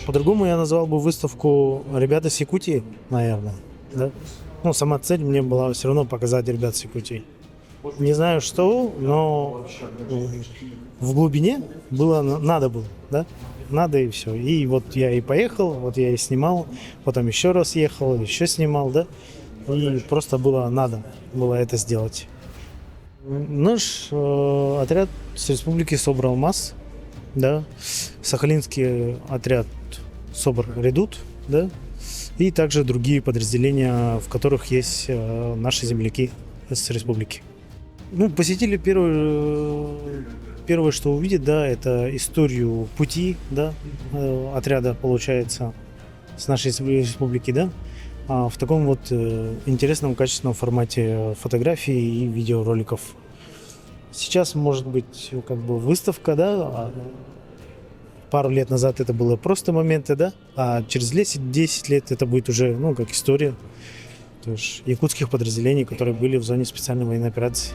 По-другому я назвал бы выставку «Ребята с Якутии», наверное. Да? Ну, сама цель мне была все равно показать ребят с Якутии. Не знаю что, но в глубине было, надо было, да? Надо и все. И вот я и поехал, вот я и снимал, потом еще раз ехал, еще снимал, да? И просто надо было это сделать. Наш отряд с республики собрал МАС, да, Сахалинский отряд СОБР «Редут», да, и также другие подразделения, в которых есть наши земляки с республики. Ну, посетили первое, что увидят, да, это историю пути, да, отряда, получается, с нашей республики, да, в таком вот интересном, качественном формате фотографий и видеороликов. Сейчас, может быть, как бы выставка, да, пару лет назад это было просто моменты, да, а через 10 лет это будет уже, ну, как история, то есть якутских подразделений, которые были в зоне специальной военной операции.